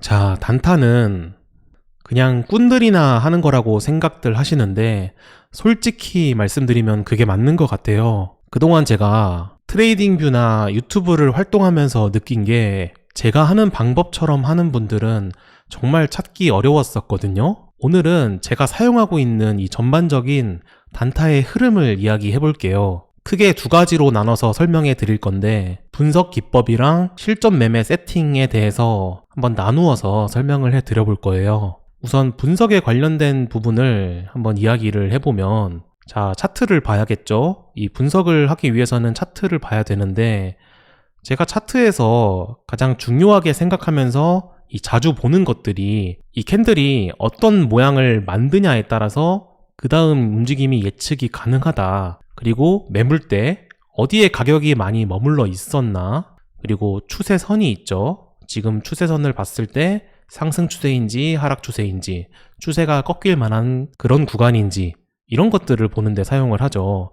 자, 단타는 그냥 꾼들이나 하는 거라고 생각들 하시는데 솔직히 말씀드리면 그게 맞는 것 같아요. 그동안 제가 트레이딩 뷰나 유튜브를 활동하면서 느낀 게 제가 하는 방법처럼 하는 분들은 정말 찾기 어려웠었거든요. 오늘은 제가 사용하고 있는 이 전반적인 단타의 흐름을 이야기해 볼게요. 크게 두 가지로 나눠서 설명해 드릴 건데 분석 기법이랑 실전 매매 세팅에 대해서 한번 나누어서 설명을 해 드려 볼 거예요. 우선 분석에 관련된 부분을 한번 이야기를 해보면, 자, 차트를 봐야겠죠? 이 분석을 하기 위해서는 차트를 봐야 되는데 제가 차트에서 가장 중요하게 생각하면서 이 자주 보는 것들이 이 캔들이 어떤 모양을 만드냐에 따라서 그 다음 움직임이 예측이 가능하다. 그리고 매물대 어디에 가격이 많이 머물러 있었나, 그리고 추세선이 있죠. 지금 추세선을 봤을 때 상승 추세인지 하락 추세인지, 추세가 꺾일 만한 그런 구간인지, 이런 것들을 보는데 사용을 하죠.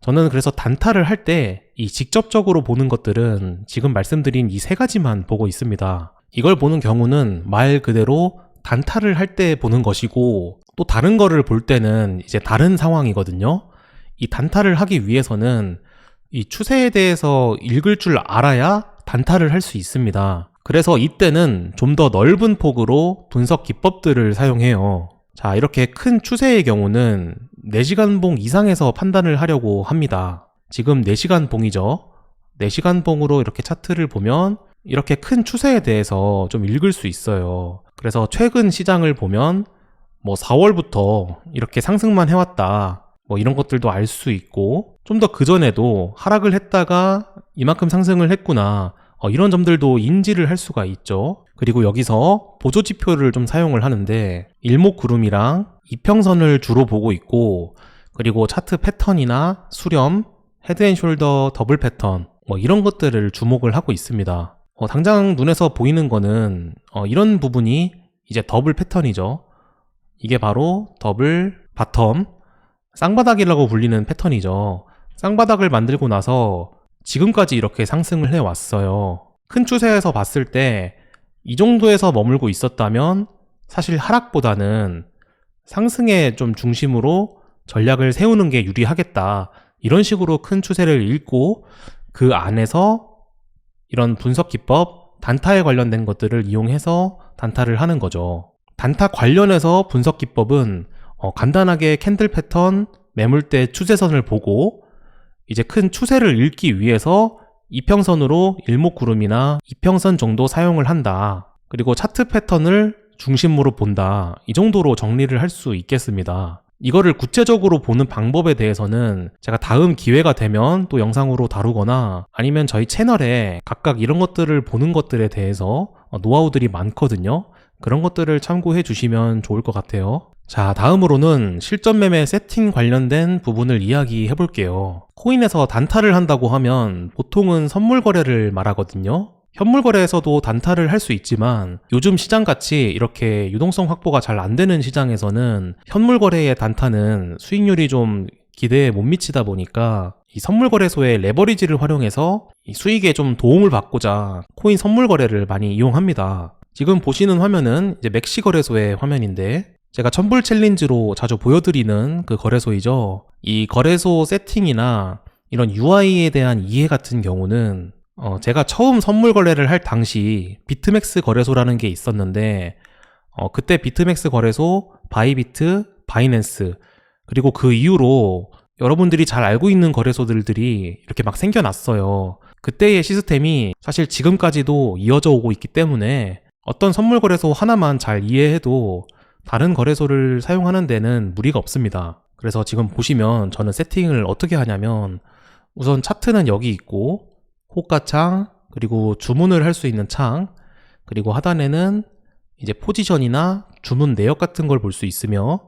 저는 그래서 단타를 할 때 이 직접적으로 보는 것들은 지금 말씀드린 이 세 가지만 보고 있습니다. 이걸 보는 경우는 말 그대로 단타를 할 때 보는 것이고, 또 다른 거를 볼 때는 이제 다른 상황이거든요. 이 단타를 하기 위해서는 이 추세에 대해서 읽을 줄 알아야 단타를 할 수 있습니다. 그래서 이때는 좀 더 넓은 폭으로 분석 기법들을 사용해요. 자, 이렇게 큰 추세의 경우는 4시간 봉 이상에서 판단을 하려고 합니다. 지금 4시간 봉이죠. 4시간 봉으로 이렇게 차트를 보면 이렇게 큰 추세에 대해서 좀 읽을 수 있어요. 그래서 최근 시장을 보면 4월부터 이렇게 상승만 해왔다, 이런 것들도 알 수 있고, 좀 더 그전에도 하락을 했다가 이만큼 상승을 했구나, 이런 점들도 인지를 할 수가 있죠. 그리고 여기서 보조지표를 좀 사용을 하는데 일목구름이랑 이평선을 주로 보고 있고, 그리고 차트 패턴이나 수렴, 헤드앤숄더 더블 패턴, 이런 것들을 주목을 하고 있습니다. 당장 눈에서 보이는 거는 이런 부분이 이제 더블 패턴이죠. 이게 바로 더블 바텀, 쌍바닥이라고 불리는 패턴이죠. 쌍바닥을 만들고 나서 지금까지 이렇게 상승을 해왔어요. 큰 추세에서 봤을 때 이 정도에서 머물고 있었다면 사실 하락보다는 상승에 좀 중심으로 전략을 세우는 게 유리하겠다, 이런 식으로 큰 추세를 읽고 그 안에서 이런 분석 기법, 단타에 관련된 것들을 이용해서 단타를 하는 거죠. 단타 관련해서 분석 기법은 간단하게 캔들 패턴, 매물대 추세선을 보고 이제 큰 추세를 읽기 위해서 이평선으로 일목구름이나 이평선 정도 사용을 한다. 그리고 차트 패턴을 중심으로 본다. 이 정도로 정리를 할 수 있겠습니다. 이거를 구체적으로 보는 방법에 대해서는 제가 다음 기회가 되면 또 영상으로 다루거나, 아니면 저희 채널에 각각 이런 것들을 보는 것들에 대해서 노하우들이 많거든요. 그런 것들을 참고해 주시면 좋을 것 같아요. 자, 다음으로는 실전 매매 세팅 관련된 부분을 이야기해 볼게요. 코인에서 단타를 한다고 하면 보통은 선물 거래를 말하거든요. 현물 거래에서도 단타를 할 수 있지만 요즘 시장같이 이렇게 유동성 확보가 잘 안 되는 시장에서는 현물 거래의 단타는 수익률이 좀 기대에 못 미치다 보니까 이 선물 거래소의 레버리지를 활용해서 이 수익에 좀 도움을 받고자 코인 선물 거래를 많이 이용합니다. 지금 보시는 화면은 이제 맥시 거래소의 화면인데, 제가 천불 챌린지로 자주 보여드리는 그 거래소이죠. 이 거래소 세팅이나 이런 UI에 대한 이해 같은 경우는 제가 처음 선물 거래를 할 당시 비트맥스 거래소라는 게 있었는데, 그때 비트맥스 거래소, 바이비트, 바이낸스, 그리고 그 이후로 여러분들이 잘 알고 있는 거래소들이 이렇게 막 생겨났어요. 그때의 시스템이 사실 지금까지도 이어져 오고 있기 때문에 어떤 선물 거래소 하나만 잘 이해해도 다른 거래소를 사용하는 데는 무리가 없습니다. 그래서 지금 보시면 저는 세팅을 어떻게 하냐면, 우선 차트는 여기 있고, 호가창, 그리고 주문을 할 수 있는 창, 그리고 하단에는 이제 포지션이나 주문 내역 같은 걸 볼 수 있으며,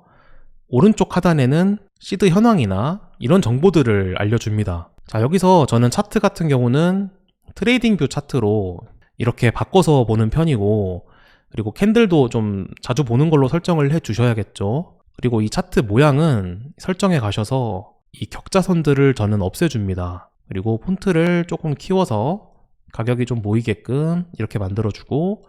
오른쪽 하단에는 시드 현황이나 이런 정보들을 알려줍니다. 자, 여기서 저는 차트 같은 경우는 트레이딩 뷰 차트로 이렇게 바꿔서 보는 편이고, 그리고 캔들도 좀 자주 보는 걸로 설정을 해 주셔야겠죠. 그리고 이 차트 모양은 설정에 가셔서 이 격자선들을 저는 없애줍니다. 그리고 폰트를 조금 키워서 가격이 좀 보이게끔 이렇게 만들어주고,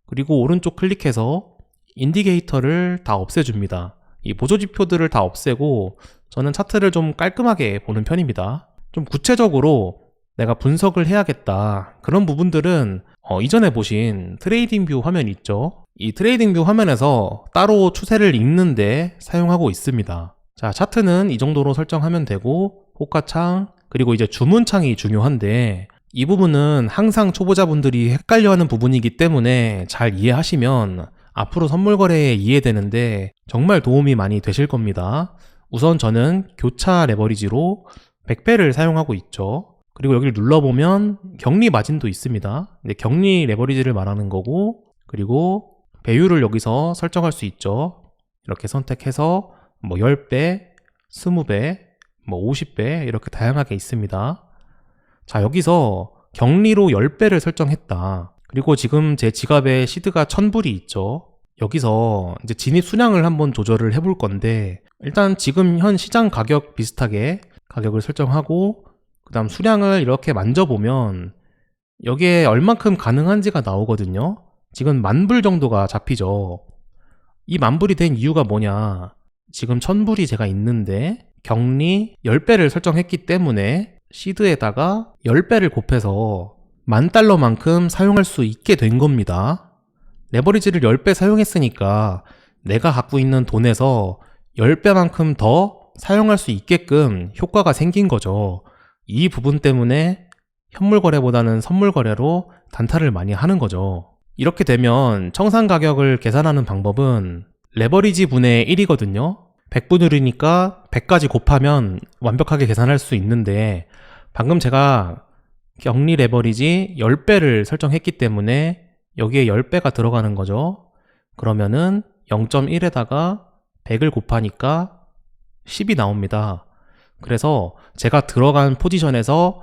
그리고 오른쪽 클릭해서 인디케이터를 다 없애줍니다. 이 보조지표들을 다 없애고 저는 차트를 좀 깔끔하게 보는 편입니다. 좀 구체적으로 내가 분석을 해야겠다. 그런 부분들은 이전에 보신 트레이딩 뷰 화면 있죠? 이 트레이딩 뷰 화면에서 따로 추세를 읽는데 사용하고 있습니다. 자, 차트는 이 정도로 설정하면 되고 호가창, 그리고 이제 주문창이 중요한데 이 부분은 항상 초보자분들이 헷갈려하는 부분이기 때문에 잘 이해하시면 앞으로 선물 거래에 이해되는데 정말 도움이 많이 되실 겁니다. 우선 저는 교차 레버리지로 100배를 사용하고 있죠. 그리고 여기를 눌러보면 격리 마진도 있습니다. 근데 격리 레버리지를 말하는 거고, 그리고 배율을 여기서 설정할 수 있죠. 이렇게 선택해서 뭐 10배, 20배, 뭐 50배 이렇게 다양하게 있습니다. 자, 여기서 격리로 10배를 설정했다. 그리고 지금 제 지갑에 시드가 1000불이 있죠. 여기서 이제 진입 수량을 한번 조절을 해볼 건데, 일단 지금 현 시장 가격 비슷하게 가격을 설정하고 그 다음 수량을 이렇게 만져보면 여기에 얼만큼 가능한지가 나오거든요. 지금 10,000불 정도가 잡히죠. 이 10,000불이 된 이유가 뭐냐, 지금 1000불이 제가 있는데 격리 10배를 설정했기 때문에 시드에다가 10배를 곱해서 $10,000만큼 사용할 수 있게 된 겁니다. 레버리지를 10배 사용했으니까 내가 갖고 있는 돈에서 10배만큼 더 사용할 수 있게끔 효과가 생긴 거죠. 이 부분 때문에 현물 거래보다는 선물 거래로 단타를 많이 하는 거죠. 이렇게 되면 청산 가격을 계산하는 방법은 레버리지 분의 1이거든요. 100분율이니까 100까지 곱하면 완벽하게 계산할 수 있는데, 방금 제가 격리 레버리지 10배를 설정했기 때문에 여기에 10배가 들어가는 거죠. 그러면은 0.1에다가 100을 곱하니까 10이 나옵니다. 그래서 제가 들어간 포지션에서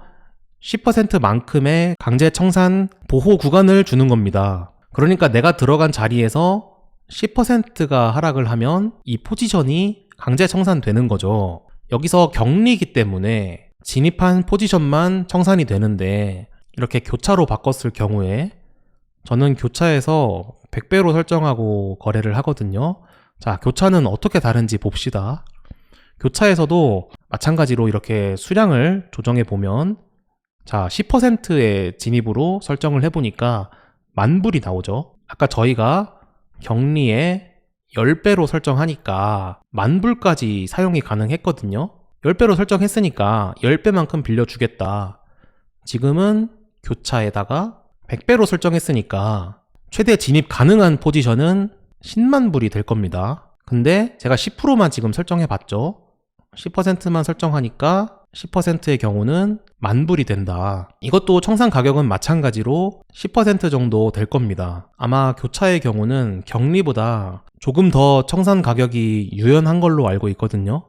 10%만큼의 강제 청산 보호 구간을 주는 겁니다. 그러니까 내가 들어간 자리에서 10%가 하락을 하면 이 포지션이 강제 청산되는 거죠. 여기서 격리이기 때문에 진입한 포지션만 청산이 되는데, 이렇게 교차로 바꿨을 경우에 저는 교차에서 100배로 설정하고 거래를 하거든요. 자, 교차는 어떻게 다른지 봅시다. 교차에서도 마찬가지로 이렇게 수량을 조정해 보면, 자, 10%의 진입으로 설정을 해보니까 10,000불이 나오죠. 아까 저희가 격리에 10배로 설정하니까 10,000불까지 사용이 가능했거든요. 10배로 설정했으니까 10배만큼 빌려주겠다. 지금은 교차에다가 100배로 설정했으니까 최대 진입 가능한 포지션은 100,000불이 될 겁니다. 근데 제가 10%만 지금 설정해 봤죠. 10%만 설정하니까 10%의 경우는 10,000불이 된다. 이것도 청산 가격은 마찬가지로 10% 정도 될 겁니다. 아마 교차의 경우는 격리보다 조금 더 청산 가격이 유연한 걸로 알고 있거든요.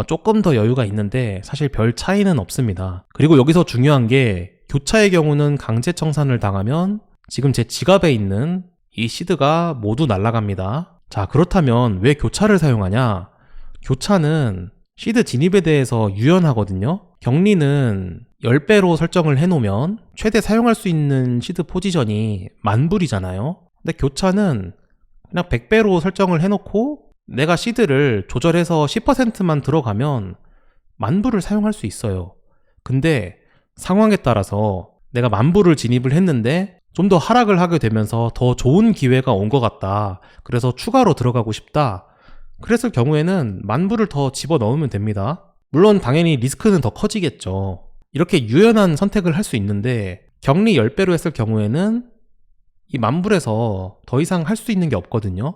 조금 더 여유가 있는데 사실 별 차이는 없습니다. 그리고 여기서 중요한 게, 교차의 경우는 강제 청산을 당하면 지금 제 지갑에 있는 이 시드가 모두 날아갑니다. 자, 그렇다면 왜 교차를 사용하냐? 교차는 시드 진입에 대해서 유연하거든요. 격리는 10배로 설정을 해놓으면 최대 사용할 수 있는 시드 포지션이 10,000불이잖아요. 근데 교차는 그냥 100배로 설정을 해놓고 내가 시드를 조절해서 10%만 들어가면 10,000불을 사용할 수 있어요. 근데 상황에 따라서 내가 10,000불을 진입을 했는데 좀 더 하락을 하게 되면서 더 좋은 기회가 온 것 같다. 그래서 추가로 들어가고 싶다. 그랬을 경우에는 10,000불을 더 집어넣으면 됩니다. 물론 당연히 리스크는 더 커지겠죠. 이렇게 유연한 선택을 할 수 있는데, 격리 10배로 했을 경우에는 이 10,000불에서 더 이상 할 수 있는 게 없거든요.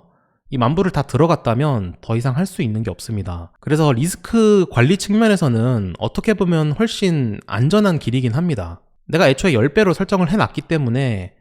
이 10,000불을 다 들어갔다면 더 이상 할 수 있는 게 없습니다. 그래서 리스크 관리 측면에서는 어떻게 보면 훨씬 안전한 길이긴 합니다. 내가 애초에 10배로 설정을 해놨기 때문에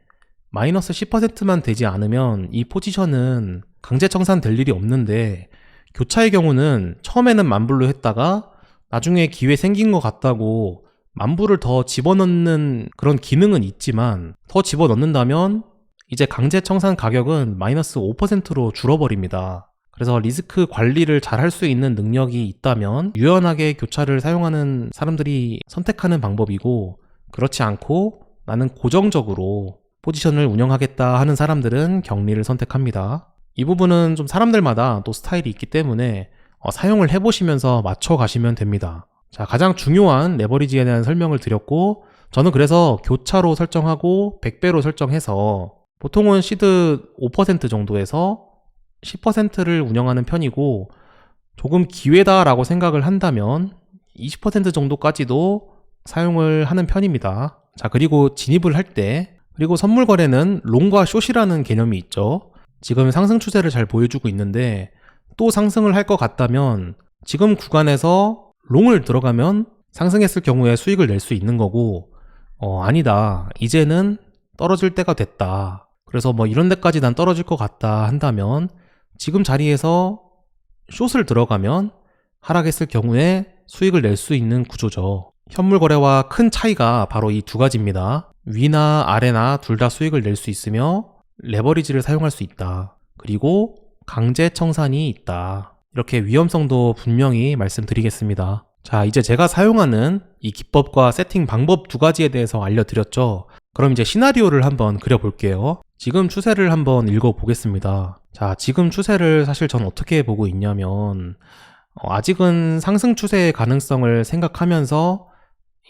마이너스 10%만 되지 않으면 이 포지션은 강제 청산될 일이 없는데, 교차의 경우는 처음에는 10,000불로 했다가 나중에 기회 생긴 것 같다고 10,000불을 더 집어넣는 그런 기능은 있지만, 더 집어넣는다면 이제 강제 청산 가격은 마이너스 5%로 줄어버립니다. 그래서 리스크 관리를 잘 할 수 있는 능력이 있다면 유연하게 교차를 사용하는 사람들이 선택하는 방법이고, 그렇지 않고 나는 고정적으로 포지션을 운영하겠다 하는 사람들은 격리를 선택합니다. 이 부분은 좀 사람들마다 또 스타일이 있기 때문에 사용을 해보시면서 맞춰 가시면 됩니다. 자, 가장 중요한 레버리지에 대한 설명을 드렸고, 저는 그래서 교차로 설정하고 100배로 설정해서 보통은 시드 5% 정도에서 10%를 운영하는 편이고, 조금 기회다라고 생각을 한다면 20% 정도까지도 사용을 하는 편입니다. 자, 그리고 진입을 할 때, 그리고 선물 거래는 롱과 숏이라는 개념이 있죠. 지금 상승 추세를 잘 보여주고 있는데 또 상승을 할 것 같다면 지금 구간에서 롱을 들어가면 상승했을 경우에 수익을 낼 수 있는 거고, 아니다, 이제는 떨어질 때가 됐다, 그래서 뭐 이런 데까지 난 떨어질 것 같다 한다면 지금 자리에서 숏을 들어가면 하락했을 경우에 수익을 낼 수 있는 구조죠. 현물 거래와 큰 차이가 바로 이 두 가지입니다. 위나 아래나 둘 다 수익을 낼 수 있으며 레버리지를 사용할 수 있다. 그리고 강제 청산이 있다. 이렇게 위험성도 분명히 말씀드리겠습니다. 자, 이제 제가 사용하는 이 기법과 세팅 방법 두 가지에 대해서 알려드렸죠. 그럼 이제 시나리오를 한번 그려볼게요. 지금 추세를 한번 읽어보겠습니다. 자, 지금 추세를 사실 전 어떻게 보고 있냐면 아직은 상승 추세의 가능성을 생각하면서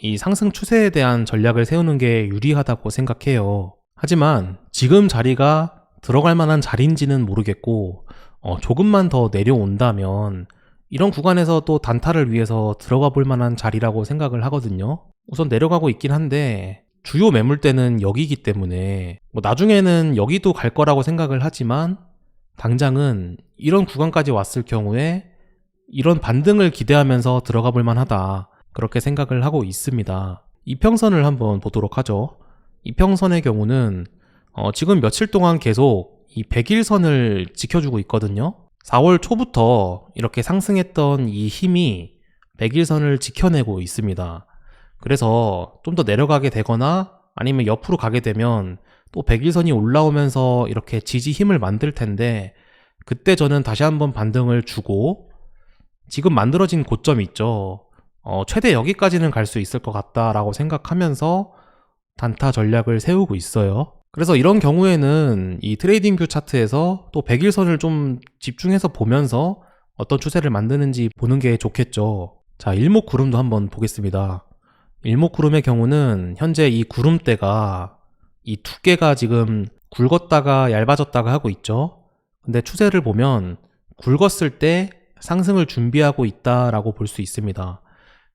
이 상승 추세에 대한 전략을 세우는 게 유리하다고 생각해요. 하지만 지금 자리가 들어갈 만한 자리인지는 모르겠고, 조금만 더 내려온다면 이런 구간에서 또 단타를 위해서 들어가 볼 만한 자리라고 생각을 하거든요. 우선 내려가고 있긴 한데 주요 매물대는 여기이기 때문에 나중에는 여기도 갈 거라고 생각을 하지만 당장은 이런 구간까지 왔을 경우에 이런 반등을 기대하면서 들어가 볼 만하다, 그렇게 생각을 하고 있습니다. 이평선을 한번 보도록 하죠. 이평선의 경우는 지금 며칠 동안 계속 이 100일선을 지켜주고 있거든요. 4월 초부터 이렇게 상승했던 이 힘이 100일선을 지켜내고 있습니다. 그래서 좀 더 내려가게 되거나 아니면 옆으로 가게 되면 또 100일선이 올라오면서 이렇게 지지 힘을 만들 텐데, 그때 저는 다시 한번 반등을 주고 지금 만들어진 고점 있죠. 최대 여기까지는 갈 수 있을 것 같다라고 생각하면서 단타 전략을 세우고 있어요. 그래서 이런 경우에는 이 트레이딩 뷰 차트에서 또 100일선을 좀 집중해서 보면서 어떤 추세를 만드는지 보는 게 좋겠죠. 자, 일목구름도 한번 보겠습니다. 일목구름의 경우는 현재 이 구름대가 이 두께가 지금 굵었다가 얇아졌다가 하고 있죠. 근데 추세를 보면 굵었을 때 상승을 준비하고 있다라고 볼 수 있습니다.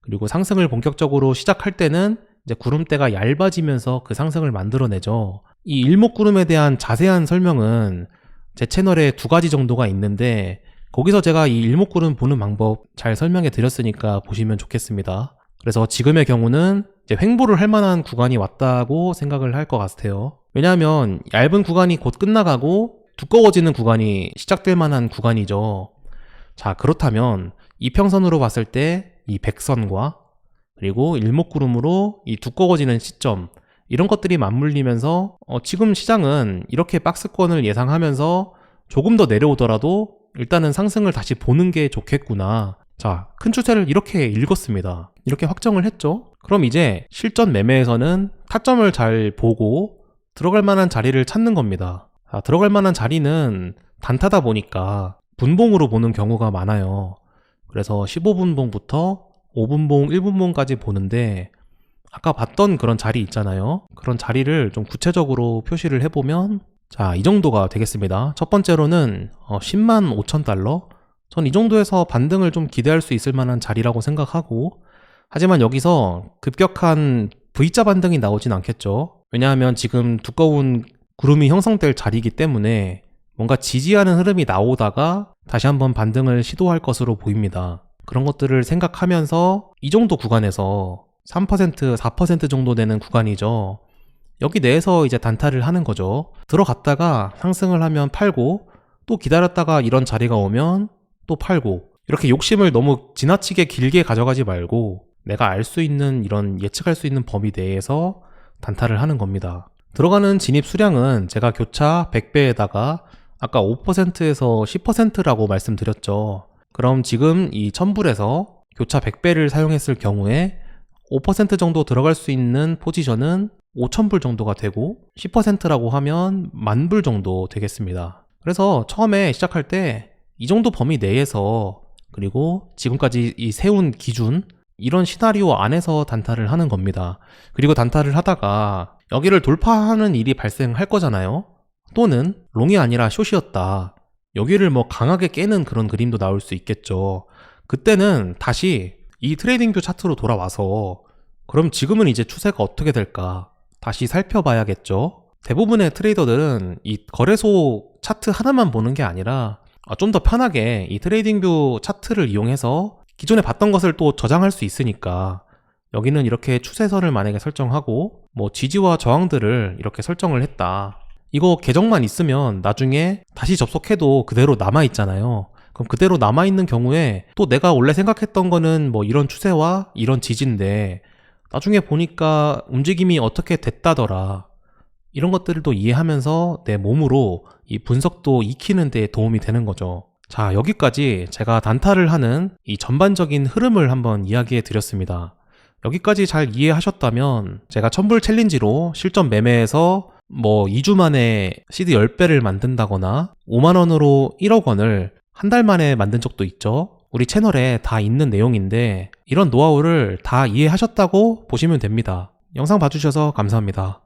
그리고 상승을 본격적으로 시작할 때는 이제 구름대가 얇아지면서 그 상승을 만들어내죠. 이 일목구름에 대한 자세한 설명은 제 채널에 두 가지 정도가 있는데 거기서 제가 이 일목구름 보는 방법 잘 설명해 드렸으니까 보시면 좋겠습니다. 그래서 지금의 경우는 이제 횡보를 할 만한 구간이 왔다고 생각을 할 것 같아요. 왜냐하면 얇은 구간이 곧 끝나가고 두꺼워지는 구간이 시작될 만한 구간이죠. 자, 그렇다면 이평선으로 봤을 때 이 백선과 그리고 일목구름으로 이 두꺼워지는 시점, 이런 것들이 맞물리면서 지금 시장은 이렇게 박스권을 예상하면서 조금 더 내려오더라도 일단은 상승을 다시 보는 게 좋겠구나. 자, 큰 추세를 이렇게 읽었습니다. 이렇게 확정을 했죠. 그럼 이제 실전 매매에서는 타점을 잘 보고 들어갈 만한 자리를 찾는 겁니다. 자, 들어갈 만한 자리는 단타다 보니까 분봉으로 보는 경우가 많아요. 그래서 15분봉부터 5분봉, 1분봉까지 보는데 아까 봤던 그런 자리 있잖아요. 그런 자리를 좀 구체적으로 표시를 해보면, 자, 이 정도가 되겠습니다. 첫 번째로는 10만 5천 달러? 전 이 정도에서 반등을 좀 기대할 수 있을 만한 자리라고 생각하고, 하지만 여기서 급격한 V자 반등이 나오진 않겠죠. 왜냐하면 지금 두꺼운 구름이 형성될 자리이기 때문에 뭔가 지지하는 흐름이 나오다가 다시 한번 반등을 시도할 것으로 보입니다. 그런 것들을 생각하면서 이 정도 구간에서 3%, 4% 정도 되는 구간이죠. 여기 내에서 이제 단타를 하는 거죠. 들어갔다가 상승을 하면 팔고, 또 기다렸다가 이런 자리가 오면 또 팔고, 이렇게 욕심을 너무 지나치게 길게 가져가지 말고 내가 알 수 있는, 이런 예측할 수 있는 범위 내에서 단타를 하는 겁니다. 들어가는 진입 수량은 제가 교차 100배에다가 아까 5%에서 10%라고 말씀드렸죠. 그럼 지금 이 1000불에서 교차 100배를 사용했을 경우에 5% 정도 들어갈 수 있는 포지션은 5,000불 정도가 되고 10%라고 하면 10,000불 정도 되겠습니다. 그래서 처음에 시작할 때 이 정도 범위 내에서 그리고 지금까지 이 세운 기준 이런 시나리오 안에서 단타를 하는 겁니다. 그리고 단타를 하다가 여기를 돌파하는 일이 발생할 거잖아요. 또는 롱이 아니라 숏이었다. 여기를 뭐 강하게 깨는 그런 그림도 나올 수 있겠죠. 그때는 다시 이 트레이딩 뷰 차트로 돌아와서 그럼 지금은 이제 추세가 어떻게 될까 다시 살펴봐야겠죠. 대부분의 트레이더들은 이 거래소 차트 하나만 보는 게 아니라 좀 더 편하게 이 트레이딩 뷰 차트를 이용해서 기존에 봤던 것을 또 저장할 수 있으니까 여기는 이렇게 추세선을 만약에 설정하고 뭐 지지와 저항들을 이렇게 설정을 했다. 이거 계정만 있으면 나중에 다시 접속해도 그대로 남아있잖아요. 그럼 그대로 남아있는 경우에 또 내가 원래 생각했던 거는 뭐 이런 추세와 이런 지지인데 나중에 보니까 움직임이 어떻게 됐다더라. 이런 것들도 이해하면서 내 몸으로 이 분석도 익히는 데 도움이 되는 거죠. 자, 여기까지 제가 단타를 하는 이 전반적인 흐름을 한번 이야기해 드렸습니다. 여기까지 잘 이해하셨다면 제가 1000불 챌린지로 실전 매매에서 뭐 2주 만에 시드 10배를 만든다거나 5만원으로 1억 원을 한 달 만에 만든 적도 있죠. 우리 채널에 다 있는 내용인데 이런 노하우를 다 이해하셨다고 보시면 됩니다. 영상 봐주셔서 감사합니다.